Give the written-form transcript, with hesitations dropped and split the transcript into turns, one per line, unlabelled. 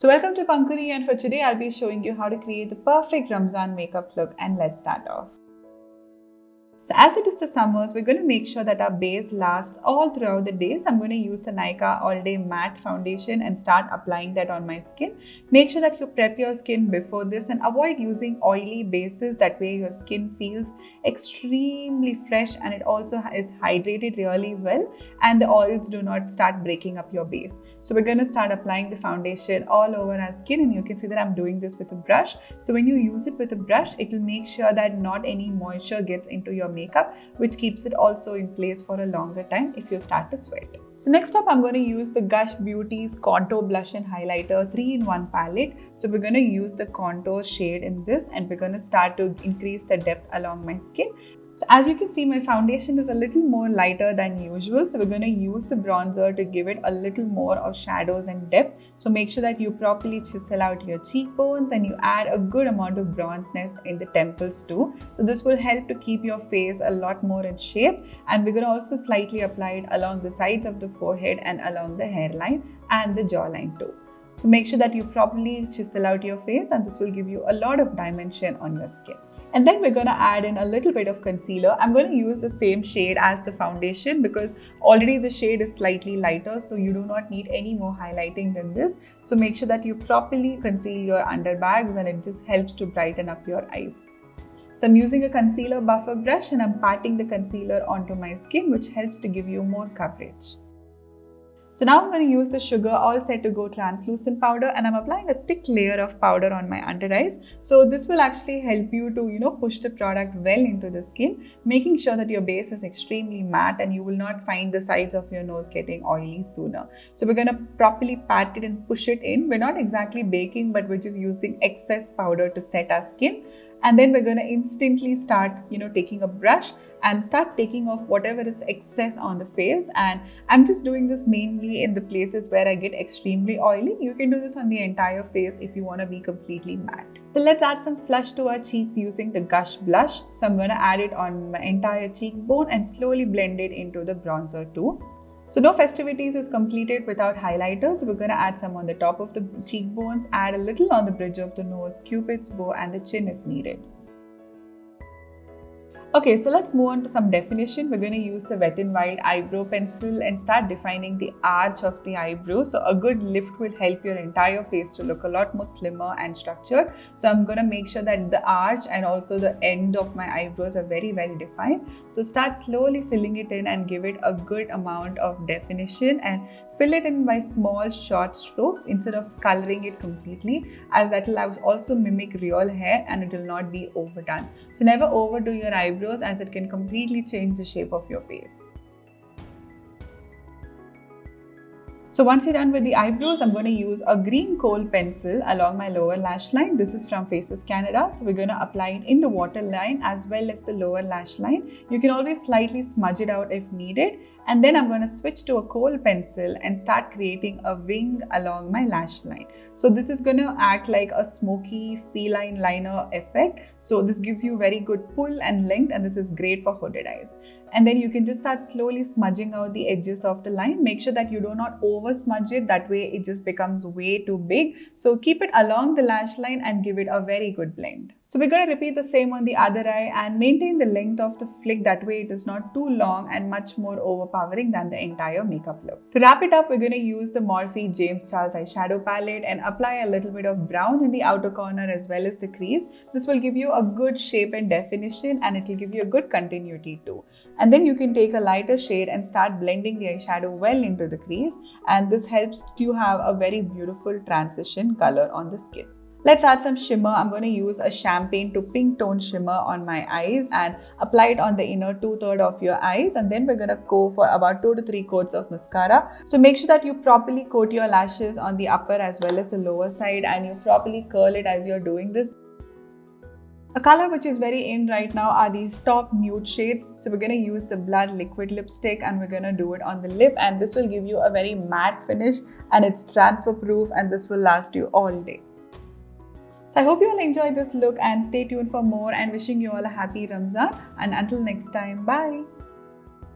So welcome to Pankuni, and for today I'll be showing you how to create the perfect Ramzan makeup look, and let's start off. So as it is the summers, we're going to make sure that our base lasts all throughout the day. So I'm going to use the Nykaa All Day Matte Foundation and start applying that on my skin. Make sure that you prep your skin before this and avoid using oily bases. That way your skin feels extremely fresh and it also is hydrated really well, and the oils do not start breaking up your base. So we're going to start applying the foundation all over our skin, and you can see that I'm doing this with a brush. So when you use it with a brush, it will make sure that not any moisture gets into your makeup, which keeps it also in place for a longer time if you start to sweat. So next up, I'm going to use the Gush Beauty's Contour Blush and Highlighter 3-in-1 palette. So we're going to use the contour shade in this, and we're going to start to increase the depth along my skin. So as you can see, my foundation is a little more lighter than usual. So we're going to use the bronzer to give it a little more of shadows and depth. So make sure that you properly chisel out your cheekbones and you add a good amount of bronzeness in the temples too. So this will help to keep your face a lot more in shape. And we're going to also slightly apply it along the sides of the forehead and along the hairline and the jawline too. So make sure that you properly chisel out your face, and this will give you a lot of dimension on your skin. And then we're going to add in a little bit of concealer. I'm going to use the same shade as the foundation because already the shade is slightly lighter, so you do not need any more highlighting than this. So make sure that you properly conceal your underbags, and it just helps to brighten up your eyes. So I'm using a concealer buffer brush and I'm patting the concealer onto my skin, which helps to give you more coverage. So now I'm going to use the Sugar All Set to Go translucent powder, and I'm applying a thick layer of powder on my under eyes. So this will actually help you to push the product well into the skin, making sure that your base is extremely matte and you will not find the sides of your nose getting oily sooner. So we're going to properly pat it and push it in. We're not exactly baking, but we're just using excess powder to set our skin. And then we're going to instantly start, taking a brush and start taking off whatever is excess on the face. And I'm just doing this mainly in the places where I get extremely oily. You can do this on the entire face if you want to be completely matte. So let's add some flush to our cheeks using the Gush blush. So I'm going to add it on my entire cheekbone and slowly blend it into the bronzer too. So no festivities is completed without highlighters. So we're going to add some on the top of the cheekbones, add a little on the bridge of the nose, cupid's bow and the chin if needed. Okay, so let's move on to some definition. We're going to use the Wet n Wild eyebrow pencil and start defining the arch of the eyebrow. So a good lift will help your entire face to look a lot more slimmer and structured. So I'm going to make sure that the arch and also the end of my eyebrows are very well defined. So start slowly filling it in and give it a good amount of definition, and fill it in by small short strokes instead of coloring it completely, as that will also mimic real hair and it will not be overdone. So never overdo your eyebrows, as it can completely change the shape of your face. So once you're done with the eyebrows, I'm going to use a green kohl pencil along my lower lash line. This is from Faces Canada. So we're going to apply it in the waterline as well as the lower lash line. You can always slightly smudge it out if needed. And then I'm going to switch to a kohl pencil and start creating a wing along my lash line. So this is going to act like a smoky feline liner effect. So this gives you very good pull and length, and this is great for hooded eyes. And then you can just start slowly smudging out the edges of the line. Make sure that you do not over smudge it. That way it just becomes way too big. So keep it along the lash line and give it a very good blend. So we're going to repeat the same on the other eye and maintain the length of the flick. That way it is not too long and much more overpowering than the entire makeup look. To wrap it up, we're going to use the Morphe James Charles eyeshadow palette and apply a little bit of brown in the outer corner as well as the crease. This will give you a good shape and definition, and it will give you a good continuity too. And then you can take a lighter shade and start blending the eyeshadow well into the crease, and this helps you have a very beautiful transition color on the skin. Let's add some shimmer. I'm going to use a champagne to pink tone shimmer on my eyes and apply it on the inner 2/3 of your eyes. And then we're going to go for about 2 to 3 coats of mascara. So make sure that you properly coat your lashes on the upper as well as the lower side, and you properly curl it as you're doing this. A color which is very in right now are these top nude shades. So we're going to use the Blood Liquid Lipstick and we're going to do it on the lip, and this will give you a very matte finish, and it's transfer proof, and this will last you all day. So I hope you all enjoyed this look, and stay tuned for more, and wishing you all a happy Ramzan, and until next time, bye.